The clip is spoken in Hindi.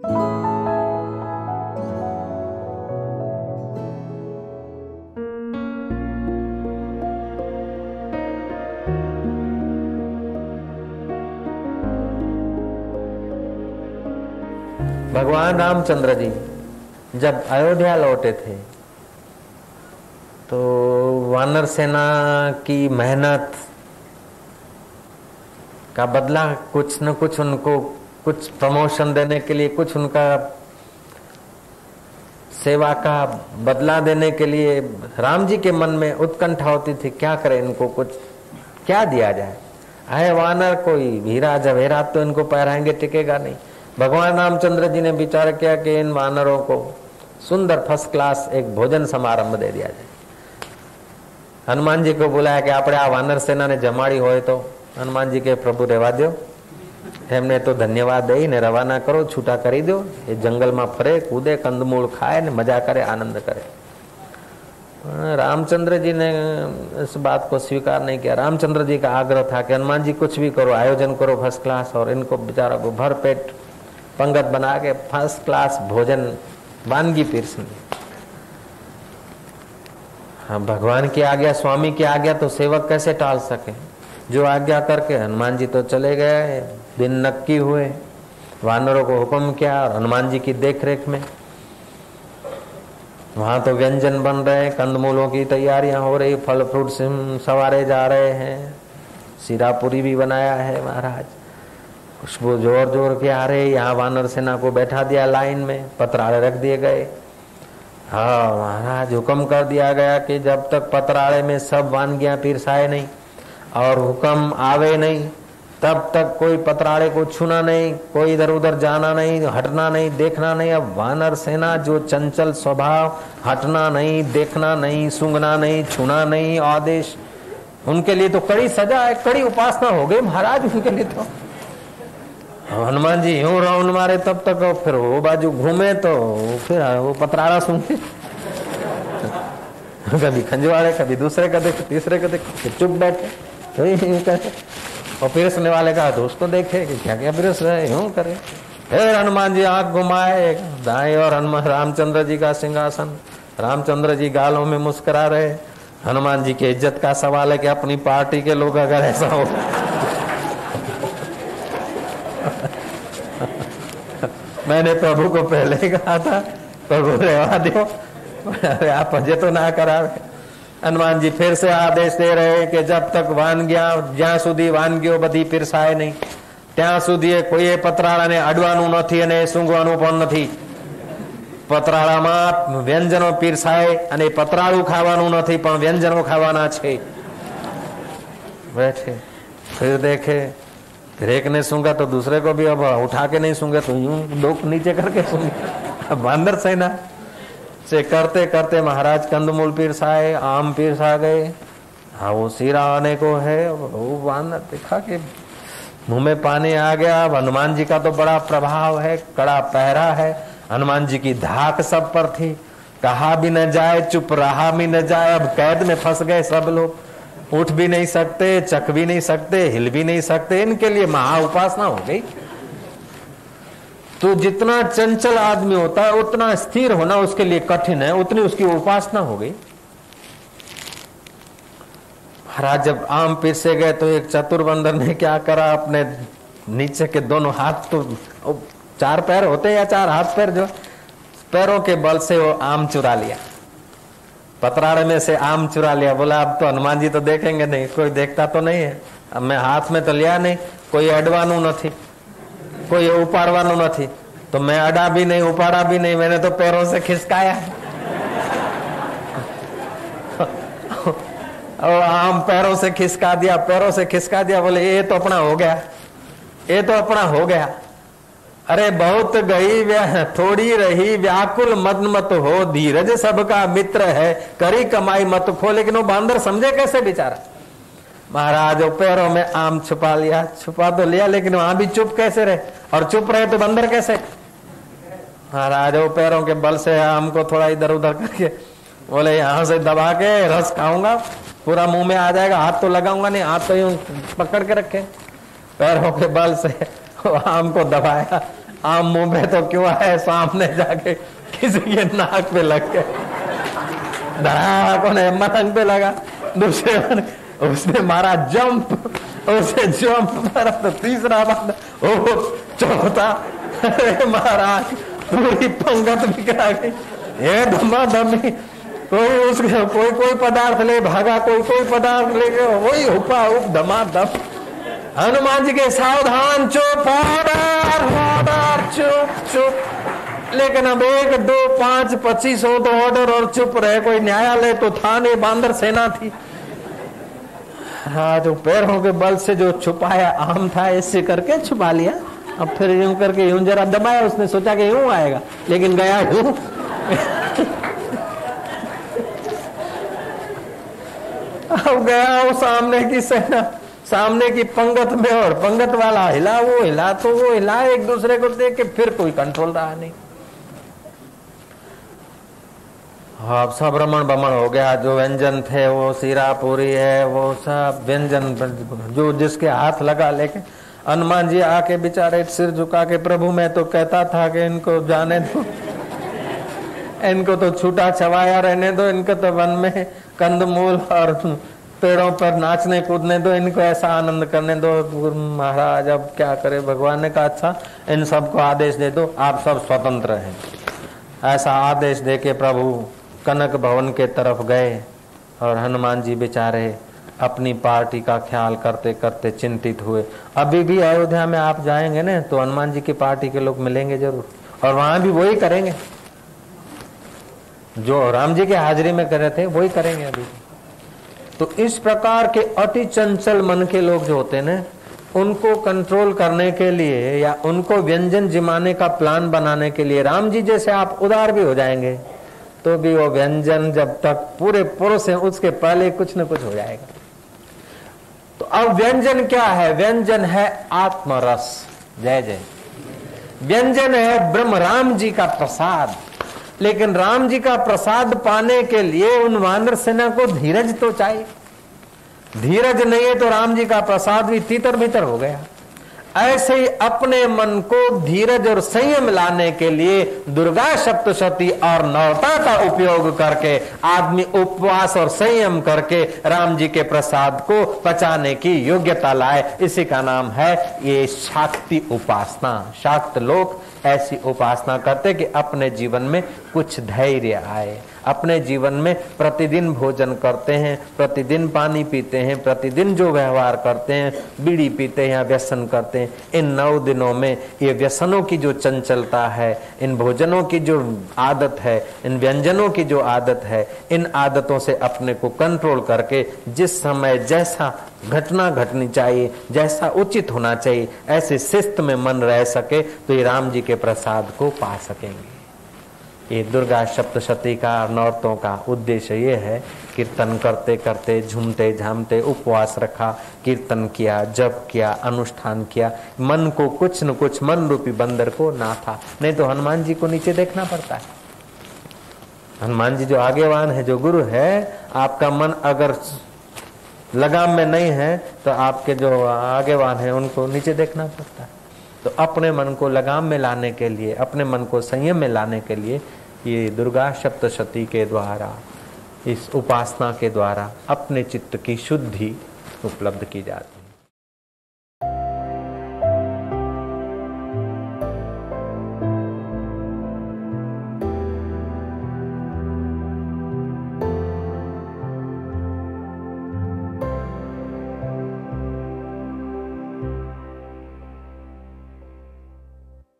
भगवान रामचंद्र जी जब अयोध्या लौटे थे तो वानर सेना की मेहनत का बदला कुछ न कुछ उनको, कुछ प्रमोशन देने के लिए, कुछ उनका सेवा का बदला देने के लिए राम जी के मन में उत्कंठा होती थी, क्या करें इनको, कुछ क्या दिया जाए। है वानर, कोई हीरा जवेरात तो इनको पहराएंगे टिकेगा नहीं। भगवान रामचंद्र जी ने विचार किया कि इन वानरों को सुंदर फर्स्ट क्लास एक भोजन समारंभ दे दिया जाए। हनुमान जी को बुलाया कि આપણે આ વાનર સેનાને જમાડી હોય તો હનુમાન જી કે પ્રભુ રહેવા દો, એમને તો ધન્યવાદ દઈને રવાના કરો, છૂટા કરી દો, એ જંગલમાં ફરે કૂદે કંદમૂળ ખાય ને મજા કરે, આનંદ કરે। रामचंद्र जी ने इस बात को स्वीकार नहीं किया। रामचंद्र जी का आग्रह था कि हनुमान जी कुछ भी करो, आयोजन करो फर्स्ट क्लास, और इनको बेचारा को भर पेट पंगत बना के फर्स्ट क्लास भोजन वानगी पीरसनी। हाँ, भगवान की आज्ञा, स्वामी की आज्ञा तो सेवक कैसे टाल सके। जो आज्ञा करके हनुमान जी तो चले गए। दिन नक्की हुए, वानरों को हुक्म किया और हनुमान जी की देखरेख में वहां तो व्यंजन बन रहे, कंदमूलों की तैयारियां हो रही, फल फ्रूट सवारे जा रहे हैं, सीरा पूरी भी बनाया है महाराज, खुशबू जोर जोर के आ रहे। यहाँ वानर सेना को बैठा दिया लाइन में, पतराले रख दिए गए। हाँ महाराज, हुक्म कर दिया गया कि जब तक पतराले में सब वानगियां पीरसाए नहीं और हुक्म आवे नहीं तब तक कोई पतराले को छूना नहीं, कोई इधर उधर जाना नहीं, हटना नहीं, देखना नहीं। अब वानर सेना जो चंचल स्वभाव, हटना नहीं, देखना नहीं, सूंघना नहीं, छूना नहीं, आदेश, उनके लिए तो कड़ी सजा है, कड़ी उपासना हो गई महाराज उनके लिए। तो हनुमान जी यूं राउंड मारे तब तक, फिर वो बाजू घूमे तो फिर वो पतराला सूंघे, कभी खंजवाड़े, कभी दूसरे का देखे, तीसरे का देखे, चुप बैठे। और पिरसने वाले का तो उसको देखे कि क्या क्या पिरस रहे, यूं करे। फिर हनुमान जी आंख घुमाए, दाएं और हनुमान रामचंद्र जी का सिंहासन, रामचंद्र जी गालों में मुस्कुरा रहे। हनुमान जी की इज्जत का सवाल है कि अपनी पार्टी के लोग अगर ऐसा हो मैंने प्रभु को पहले ही कहा था, प्रभु रहवा दो, आप अजय तो ना करावे। हनुमान जी फिर से आदेश दे रहे कि जब तक वानगियां, જ્યાં સુધી વાનગીઓ બધી પીરસાય નહીં ત્યાં સુધી કોઈએ પતરાળાને અડવાનું નથી અને સૂંઘવાનું પણ નથી। પતરાળામાં વ્યંજનો પીરસાય અને પતરાળું ખાવાનું નથી પણ વ્યંજનો ખાવાના છે। बैठे फिर देखे, फिर एक ने सूंघा तो दूसरे को भी अब उठा के नहीं सूंघे तो यूं डोक नीचे करके सूंघे। वानर सेना से करते करते महाराज कंदमूल पीरसाए, आम पीरसा गए। हाँ, वो सीरा आने को है। वो वानर देखा कि मुंह में पानी आ गया। अब हनुमान जी का तो बड़ा प्रभाव है, कड़ा पहरा है, हनुमान जी की धाक सब पर थी, कहा भी न जाए, चुप रहा भी न जाए। अब कैद में फंस गए सब लोग, उठ भी नहीं सकते, चख भी नहीं सकते, हिल भी नहीं सकते। इनके लिए महा उपासना हो गई। तो जितना चंचल आदमी होता है उतना स्थिर होना उसके लिए कठिन है, उतनी उसकी उपासना हो गई। महाराज जब आम पीसे गए तो एक चतुर बंदर ने क्या करा, अपने नीचे के दोनों हाथ, तो 4 पैर होते या 4 हाथ पैर, जो पैरों के बल से वो आम चुरा लिया, पतराड़े में से आम चुरा लिया। बोला अब तो हनुमान जी तो देखेंगे नहीं, कोई देखता तो नहीं है, अब मैं हाथ में तो लिया नहीं, कोई अडवानु नहीं, कोई उपाड़वानु नहीं, तो मैं अड़ा भी नहीं, उपाड़ा भी नहीं, मैंने तो पैरों से खिसकाया। और आम पैरों से खिसका दिया, पैरों से खिसका दिया। बोले ये तो अपना हो गया, ये तो अपना हो गया। अरे बहुत गई थोड़ी रही व्याकुल मत मत हो, धीरज सबका मित्र है, करी कमाई मत खो। लेकिन वो बांदर समझे कैसे बेचारा। महाराज वो पैरों में आम छुपा लिया, छुपा तो लिया, लेकिन वहां भी चुप कैसे रहे, और चुप रहे तो बंदर कैसे। महाराज वो पैरों के बल से आम को थोड़ा इधर उधर करके बोले यहां से दबा के रस खाऊंगा, पूरा मुंह में आ जाएगा, हाथ तो लगाऊंगा नहीं, हाथ तो यूं पकड़ के रखे। पैरों के बल से आम को दबाया, आम मुंह पे तो क्यों है, सामने जाके किसी के नाक पे लग गए, धड़ाकों ने मलंग पे लगा, दूसरे उसने मारा जंप, उसे जंप मारा तो तीसरा बंदा, ओ चौथा, अरे महाराज पूरी पंगत बिखरा गई। ये धमाधमी, कोई पदार्थ ले भागा, कोई पदार्थ ले गया, वही हुपा हुप धमाधम। हनुमान जी के सावधान, चुप, ऑर्डर ऑर्डर, चुप चुप। लेकिन अब 1 2 5 25 हो तो ऑर्डर और चुप रहे, कोई न्यायालय तो था नहीं, बांदर सेना थी। हाँ, जो पैरों के बल से जो छुपाया आम था, इससे करके छुपा लिया। अब फिर यूं करके यूं जरा दबाया, उसने सोचा कि यूं आएगा, लेकिन गया यूं। अब गया वो सामने की सेना, सामने की पंगत में, और पंगत वाला हिला, वो हिला तो वो हिला, एक दूसरे को देख के फिर कोई कंट्रोल रहा नहीं। हाँ, सब रमण बमण हो गया। जो व्यंजन थे वो सीरा पूरी है, वो सब व्यंजन जो जिसके हाथ लगा, लेकिन हनुमान जी आके बेचारे सिर झुका के, प्रभु मैं तो कहता था कि इनको जाने दो, इनको तो छूटा छवाया रहने दो, इनको तो वन में कंदमूल और पेड़ों पर नाचने कूदने दो, इनको ऐसा आनंद करने दो। महाराज अब क्या करे, भगवान ने कहा अच्छा इन सबको आदेश दे दो, आप सब स्वतंत्र हैं। ऐसा आदेश दे के प्रभु कनक भवन के तरफ गए, और हनुमान जी बेचारे अपनी पार्टी का ख्याल करते करते चिंतित हुए। अभी भी अयोध्या में आप जाएंगे ना तो हनुमान जी की पार्टी के लोग मिलेंगे जरूर, और वहां भी वही करेंगे जो राम जी के हाजिरी में कर रहे थे, वही करेंगे अभी। तो इस प्रकार के अति चंचल मन के लोग जो होते हैं ना, उनको कंट्रोल करने के लिए या उनको व्यंजन जिमाने का प्लान बनाने के लिए, राम जी जैसे आप उदार भी हो जाएंगे तो भी वो व्यंजन जब तक पूरे पुरुष है उसके पहले कुछ न कुछ हो जाएगा। तो अब व्यंजन क्या है? व्यंजन है आत्मरस। जय जय। व्यंजन है ब्रह्म राम जी का प्रसाद। लेकिन राम जी का प्रसाद पाने के लिए उन वानर सेना को धीरज तो चाहिए। धीरज नहीं है तो राम जी का प्रसाद भी तीतर भीतर हो गया। ऐसे ही अपने मन को धीरज और संयम लाने के लिए दुर्गा सप्तशती और नवता का उपयोग करके आदमी उपवास और संयम करके राम जी के प्रसाद को पचाने की योग्यता लाए। इसी का नाम है ये शाक्ति उपासना। शाक्त लोग ऐसी उपासना करते कि अपने जीवन में कुछ धैर्य आए। अपने जीवन में प्रतिदिन भोजन करते हैं, प्रतिदिन पानी पीते हैं, प्रतिदिन जो व्यवहार करते हैं, बीड़ी पीते हैं या व्यसन करते हैं, इन 9 दिनों में ये व्यसनों की जो चंचलता है, इन भोजनों की जो आदत है, इन व्यंजनों की जो आदत है, इन आदतों से अपने को कंट्रोल करके जिस समय जैसा घटना घटनी चाहिए, जैसा उचित होना चाहिए, ऐसे शिस्त में मन रह सके तो ये राम जी के प्रसाद को पा सकेंगे। ये दुर्गा सप्तशती का नौरतों का उद्देश्य ये है। कीर्तन करते करते, झूमते झामते, उपवास रखा, कीर्तन किया, जप किया, अनुष्ठान किया, मन को कुछ न कुछ, मन रूपी बंदर को ना था। नहीं तो हनुमान जी को नीचे देखना पड़ता है। हनुमान जी जो आगेवान है, जो गुरु है, आपका मन अगर लगाम में नहीं है तो आपके जो आगेवान है उनको नीचे देखना पड़ता है। तो अपने मन को लगाम में लाने के लिए, अपने मन को संयम में लाने के लिए ये दुर्गा सप्तशती के द्वारा, इस उपासना के द्वारा अपने चित्त की शुद्धि उपलब्ध की जाती है।